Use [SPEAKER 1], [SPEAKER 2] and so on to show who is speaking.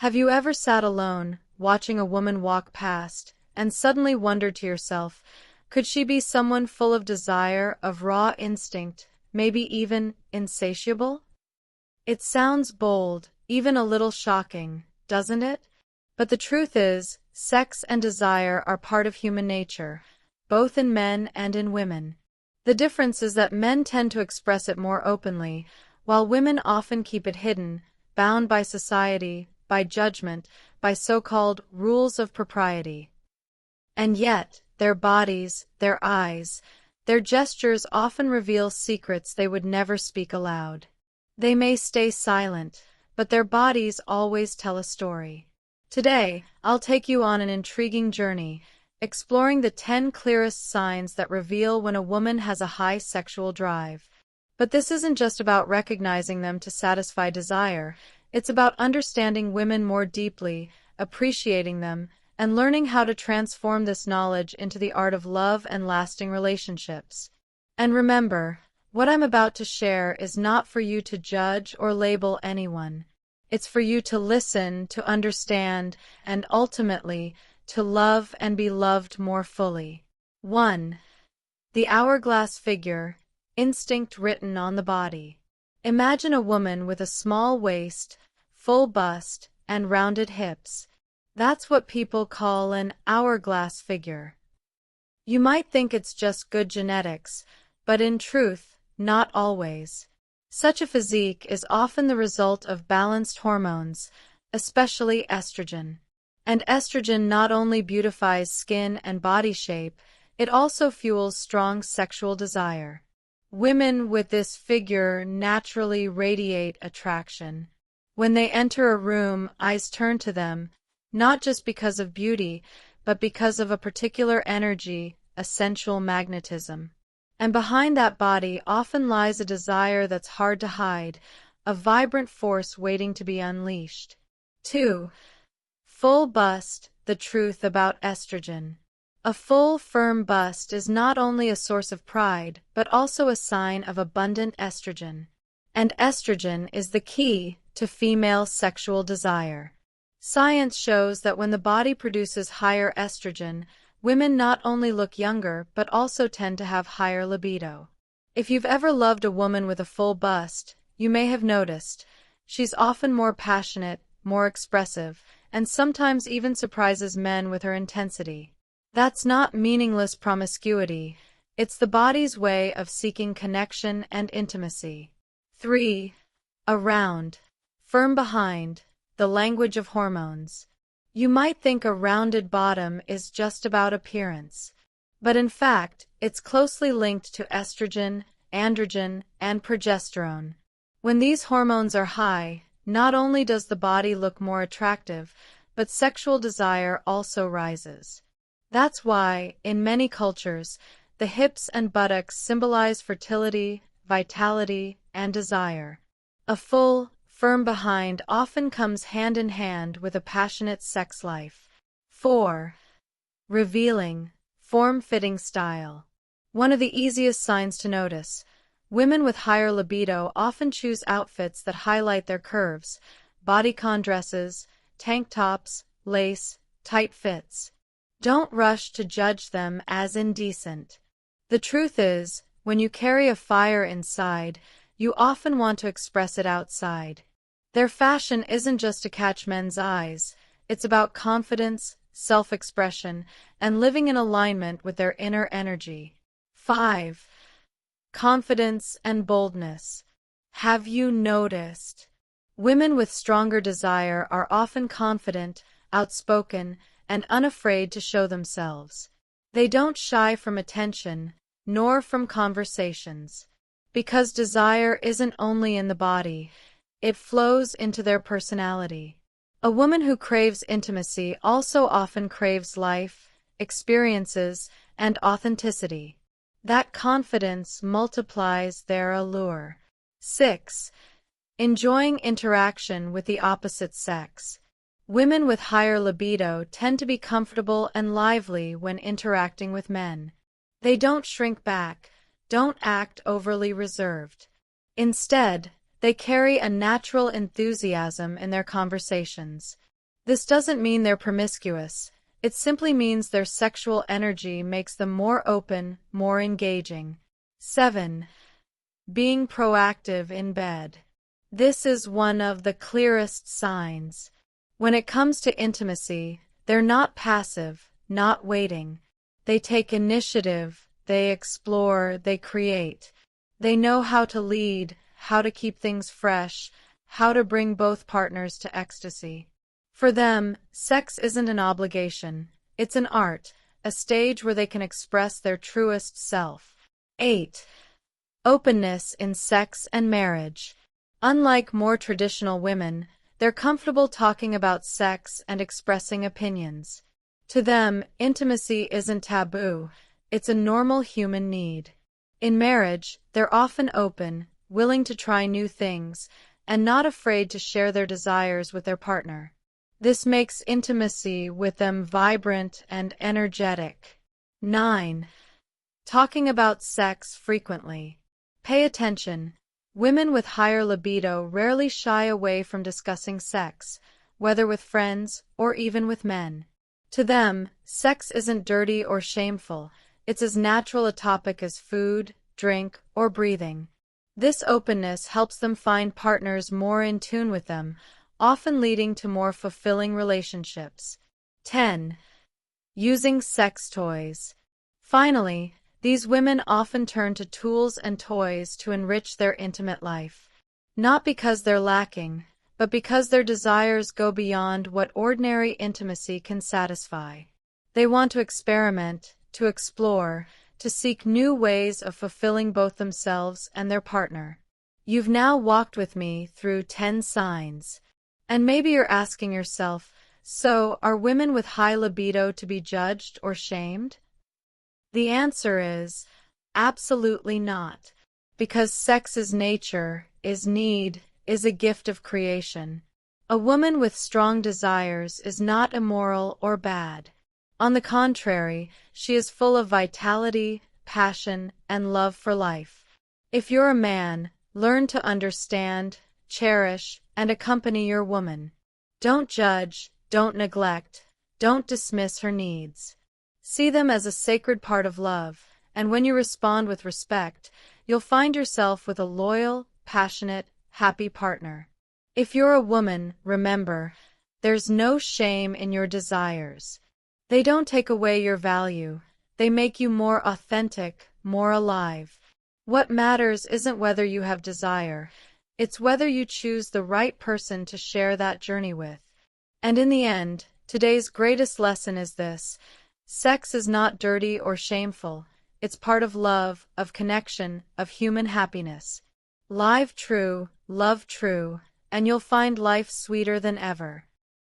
[SPEAKER 1] Have you ever sat alone, watching a woman walk past, and suddenly wondered to yourself, could she be someone full of desire, of raw instinct, maybe even insatiable? It sounds bold, even a little shocking, doesn't it? But the truth is, sex and desire are part of human nature, both in men and in women. The difference is that men tend to express it more openly, while women often keep it hidden, bound by society, by judgment, by so-called rules of propriety. And yet, their bodies, their eyes, their gestures often reveal secrets they would never speak aloud. They may stay silent, but their bodies always tell a story. Today, I'll take you on an intriguing journey, exploring the 10 clearest signs that reveal when a woman has a high sexual drive. But this isn't just about recognizing them to satisfy desire, it's about understanding women more deeply, appreciating them, and learning how to transform this knowledge into the art of love and lasting relationships. And remember, what I'm about to share is not for you to judge or label anyone. It's for you to listen, to understand, and ultimately, to love and be loved more fully. 1. The hourglass figure, instinct written on the body. Imagine a woman with a small waist, full bust, and rounded hips. That's what people call an hourglass figure. You might think it's just good genetics, but in truth, not always. Such a physique is often the result of balanced hormones, especially estrogen. And estrogen not only beautifies skin and body shape, it also fuels strong sexual desire. Women with this figure naturally radiate attraction. When they enter a room, eyes turn to them, not just because of beauty, but because of a particular energy, a sensual magnetism. And behind that body often lies a desire that's hard to hide, a vibrant force waiting to be unleashed. 2. Full bust, the truth about estrogen. A full, firm bust is not only a source of pride, but also a sign of abundant estrogen. And estrogen is the key to female sexual desire. Science shows that when the body produces higher estrogen, women not only look younger but also tend to have higher libido. If you've ever loved a woman with a full bust, you may have noticed, she's often more passionate, more expressive, and sometimes even surprises men with her intensity. That's not meaningless promiscuity, it's the body's way of seeking connection and intimacy. 3. A round, firm behind, the language of hormones. You might think a rounded bottom is just about appearance, but in fact, it's closely linked to estrogen, androgen, and progesterone. When these hormones are high, not only does the body look more attractive, but sexual desire also rises. That's why, in many cultures, the hips and buttocks symbolize fertility, vitality, and desire. A full, firm behind often comes hand in hand with a passionate sex life. 4. Revealing, form-fitting style. One of the easiest signs to notice. Women with higher libido often choose outfits that highlight their curves, bodycon dresses, tank tops, lace, tight fits. Don't rush to judge them as indecent. The truth is, when you carry a fire inside, you often want to express it outside. Their fashion isn't just to catch men's eyes, it's about confidence, self-expression, and living in alignment with their inner energy. 5. Confidence and boldness. Have you noticed? Women with stronger desire are often confident, outspoken, and unafraid to show themselves. They don't shy from attention, nor from conversations. Because desire isn't only in the body, it flows into their personality. A woman who craves intimacy also often craves life, experiences, and authenticity. That confidence multiplies their allure. 6. Enjoying interaction with the opposite sex. Women with higher libido tend to be comfortable and lively when interacting with men. They don't shrink back, don't act overly reserved. Instead, they carry a natural enthusiasm in their conversations. This doesn't mean they're promiscuous. It simply means their sexual energy makes them more open, more engaging. 7. Being proactive in bed. This is one of the clearest signs. When it comes to intimacy, they're not passive, not waiting. They take initiative, they explore, they create. They know how to lead, how to keep things fresh, how to bring both partners to ecstasy. For them, sex isn't an obligation. It's an art, a stage where they can express their truest self. 8. Openness in sex and marriage. Unlike more traditional women, they're comfortable talking about sex and expressing opinions. To them, intimacy isn't taboo. It's a normal human need. In marriage, they're often open, willing to try new things, and not afraid to share their desires with their partner. This makes intimacy with them vibrant and energetic. 9. Talking about sex frequently. Pay attention. Women with higher libido rarely shy away from discussing sex, whether with friends or even with men. To them, sex isn't dirty or shameful. It's as natural a topic as food, drink, or breathing. This openness helps them find partners more in tune with them, often leading to more fulfilling relationships. 10. Using sex toys. Finally, these women often turn to tools and toys to enrich their intimate life. Not because they're lacking, but because their desires go beyond what ordinary intimacy can satisfy. They want to experiment, to explore, to seek new ways of fulfilling both themselves and their partner. You've now walked with me through 10 signs. And maybe you're asking yourself, so are women with high libido to be judged or shamed? The answer is absolutely not. Because sex is nature, is need, is a gift of creation. A woman with strong desires is not immoral or bad. On the contrary, she is full of vitality, passion, and love for life. If you're a man, learn to understand, cherish, and accompany your woman. Don't judge, don't neglect, don't dismiss her needs. See them as a sacred part of love, and when you respond with respect, you'll find yourself with a loyal, passionate, happy partner. If you're a woman, remember, there's no shame in your desires. They don't take away your value. They make you more authentic, more alive. What matters isn't whether you have desire. It's whether you choose the right person to share that journey with. And in the end, today's greatest lesson is this: sex is not dirty or shameful. It's part of love, of connection, of human happiness. Live true, love true, and you'll find life sweeter than ever.